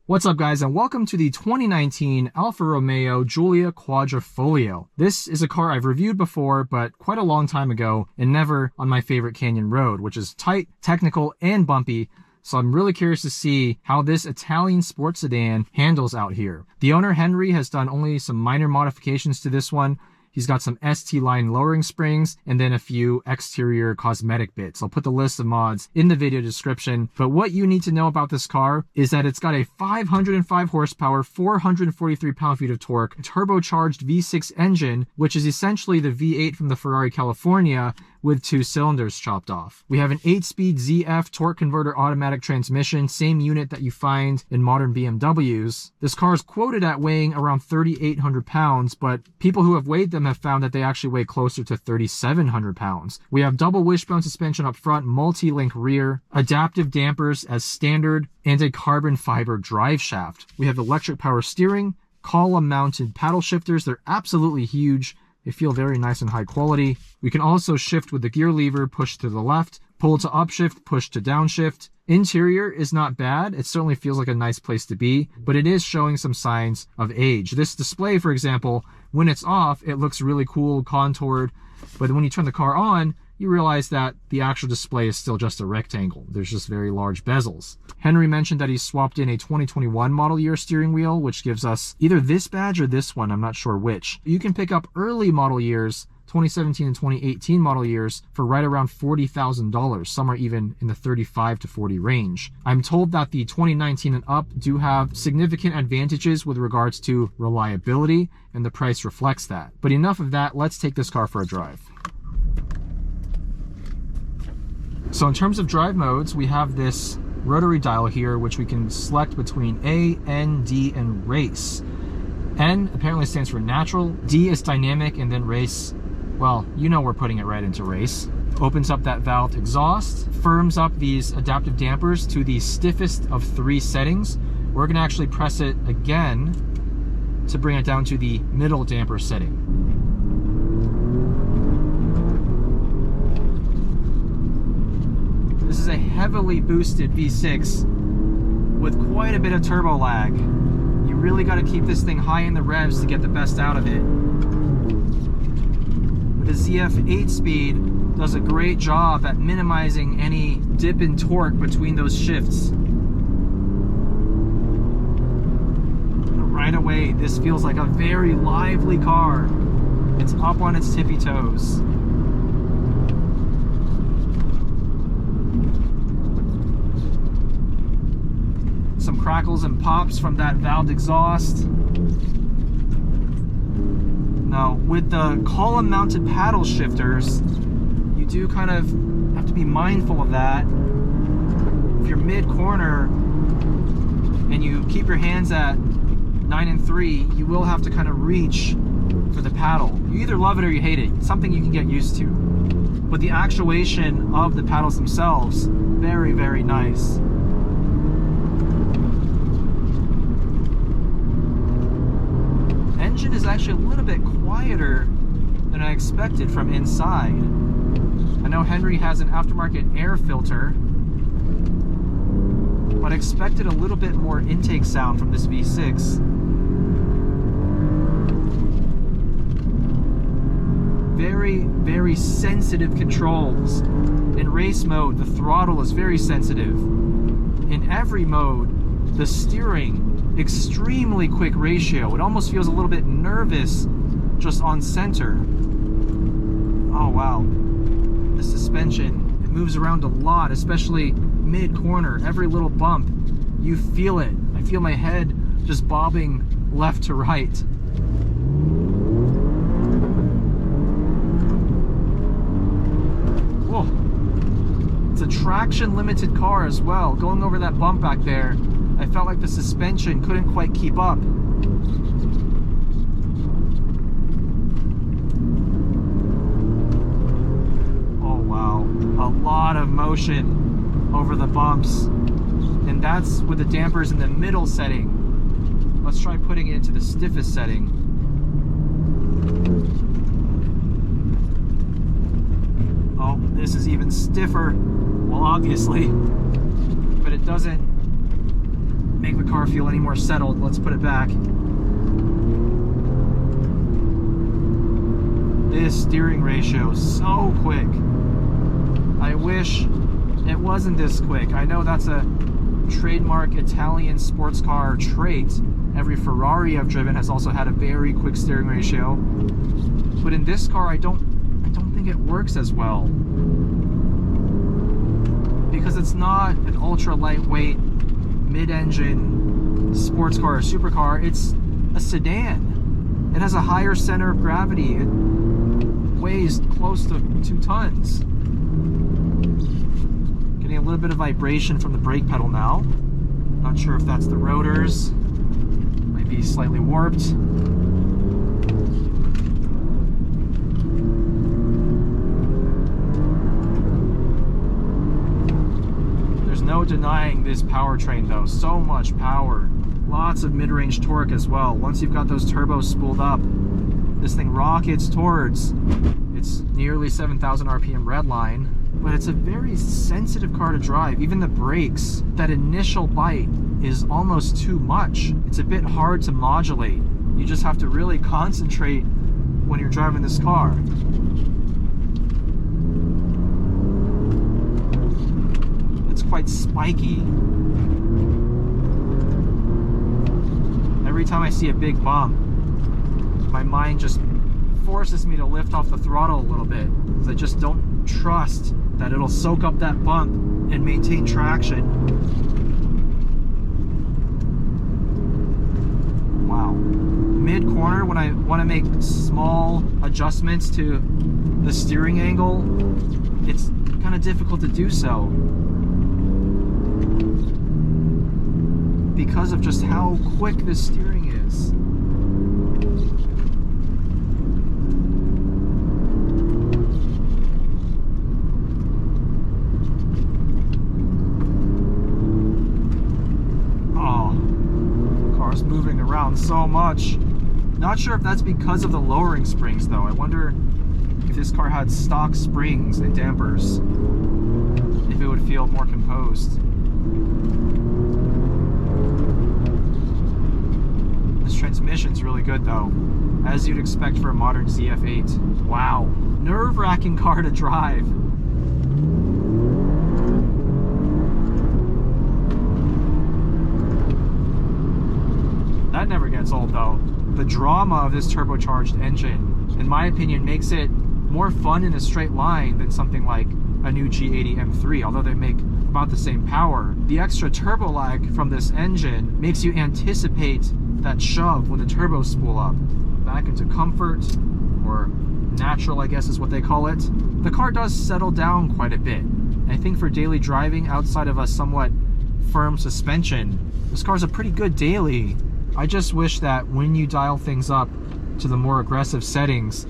What's up, guys, and welcome to the 2019 Alfa Romeo Giulia Quadrifoglio. This is a car I've reviewed before, but quite a long time ago, and never on my favorite canyon road, which is tight, technical, and bumpy. So I'm really curious to see how this Italian sports sedan handles out here. The owner, Henry, has done only some minor modifications to this one. He's got some ST line lowering springs and then a few exterior cosmetic bits. I'll put the list of mods in the video description. But what you need to know about this car is that it's got a 505 horsepower, 443 pound-feet of torque, turbocharged V6 engine, which is essentially the V8 from the Ferrari California with 2 cylinders chopped off. We have an 8-speed ZF torque converter automatic transmission, same unit that you find in modern BMWs. This car is quoted at weighing around 3,800 pounds, but people who have weighed them have found that they actually weigh closer to 3,700 pounds. We have double wishbone suspension up front, multi-link rear, adaptive dampers as standard, and a carbon fiber drive shaft. We have electric power steering, column mounted paddle shifters. They're absolutely huge. They feel very nice and high quality. We can also shift with the gear lever, push to the left, pull to upshift, push to downshift. Interior is not bad. It certainly feels like a nice place to be, but it is showing some signs of age. This display, for example, when it's off, it looks really cool, contoured, but when you turn the car on, you realize that the actual display is still just a rectangle. There's just very large bezels. Henry mentioned that he swapped in a 2021 model year steering wheel, which gives us either this badge or this one. I'm not sure which. You can pick up early model years, 2017 and 2018 model years, for right around $40,000. Some are even in the 35 to 40 range. I'm told that the 2019 and up do have significant advantages with regards to reliability, and the price reflects that. But enough of that, let's take this car for a drive. So in terms of drive modes, we have this rotary dial here, which we can select between A, N, D, and race. N apparently stands for natural, D is dynamic, and then race, well, you know we're putting it right into race. Opens up that valved exhaust, firms up these adaptive dampers to the stiffest of 3 settings. We're gonna actually press it again to bring it down to the middle damper setting. This is a heavily boosted V6 with quite a bit of turbo lag. You really got to keep this thing high in the revs to get the best out of it. The ZF 8-speed does a great job at minimizing any dip in torque between those shifts. Right away, this feels like a very lively car. It's up on its tippy toes. Some crackles and pops from that valved exhaust. Now, with the column mounted paddle shifters, you do kind of have to be mindful of that. If you're mid-corner and you keep your hands at 9 and 3, you will have to kind of reach for the paddle. You either love it or you hate it. It's something you can get used to. But the actuation of the paddles themselves, very, very nice. Engine is actually a little bit quieter than I expected from inside. I know Henry has an aftermarket air filter, but I expected a little bit more intake sound from this V6. Very, very sensitive controls. In race mode, the throttle is very sensitive. In every mode, the steering, extremely quick ratio. It almost feels a little bit nervous just on center. Oh wow. The suspension, it moves around a lot, especially mid-corner. Every little bump, you feel it. I feel my head just bobbing left to right. Whoa. It's a traction limited car as well. Going over that bump back there, I felt like the suspension couldn't quite keep up. Oh wow, a lot of motion over the bumps. And that's with the dampers in the middle setting. Let's try putting it into the stiffest setting. Oh, this is even stiffer. Well, obviously, but it doesn't make the car feel any more settled. Let's put it back. This steering ratio is so quick. I wish it wasn't this quick. I know that's a trademark Italian sports car trait. Every Ferrari I've driven has also had a very quick steering ratio. But in this car, I don't think it works as well. Because it's not an ultra lightweight mid-engine sports car or supercar. It's a sedan. It has a higher center of gravity. It weighs close to 2 tons. Getting a little bit of vibration from the brake pedal now. Not sure if that's the rotors. Might be slightly warped. There's no denying this powertrain though. So much power. Lots of mid-range torque as well. Once you've got those turbos spooled up, this thing rockets towards its nearly 7,000 RPM redline. But it's a very sensitive car to drive. Even the brakes, that initial bite is almost too much. It's a bit hard to modulate. You just have to really concentrate when you're driving this car. It's quite spiky. Every time I see a big bump, my mind just forces me to lift off the throttle a little bit, because I just don't trust that it'll soak up that bump and maintain traction. Wow. Mid-corner, when I want to make small adjustments to the steering angle, it's kind of difficult to do so because of just how quick this steering is. Moving around so much. Not sure if that's because of the lowering springs though. I wonder if this car had stock springs and dampers, if it would feel more composed. This transmission's really good though, as you'd expect for a modern ZF8. Wow, nerve-wracking car to drive. That never gets old though. The drama of this turbocharged engine, in my opinion, makes it more fun in a straight line than something like a new G80 M3, although they make about the same power. The extra turbo lag from this engine makes you anticipate that shove when the turbos spool up. Back into comfort, or natural I guess is what they call it. The car does settle down quite a bit. I think for daily driving outside of a somewhat firm suspension, this car's a pretty good daily. I just wish that when you dial things up to the more aggressive settings,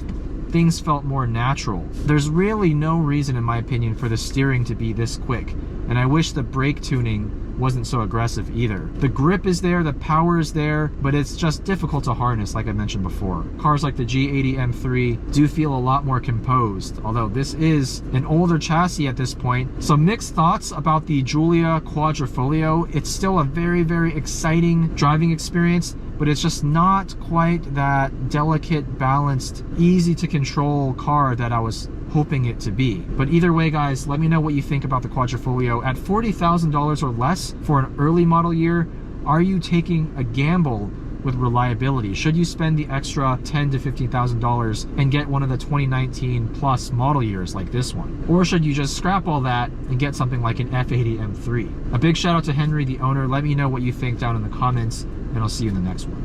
things felt more natural. There's really no reason, in my opinion, for the steering to be this quick, and I wish the brake tuning wasn't so aggressive either. The grip is there, the power is there, but it's just difficult to harness, like I mentioned before. Cars like the G80 M3 do feel a lot more composed, although this is an older chassis at this point. So mixed thoughts about the Giulia Quadrifoglio. It's still a very, very exciting driving experience, but it's just not quite that delicate, balanced, easy to control car that I was hoping it to be. But either way, guys, let me know what you think about the Quadrifoglio. At $40,000 or less for an early model year, are you taking a gamble with reliability? Should you spend the extra $10,000 to $15,000 and get one of the 2019 plus model years like this one? Or should you just scrap all that and get something like an F80 M3? A big shout out to Henry, the owner. Let me know what you think down in the comments, and I'll see you in the next one.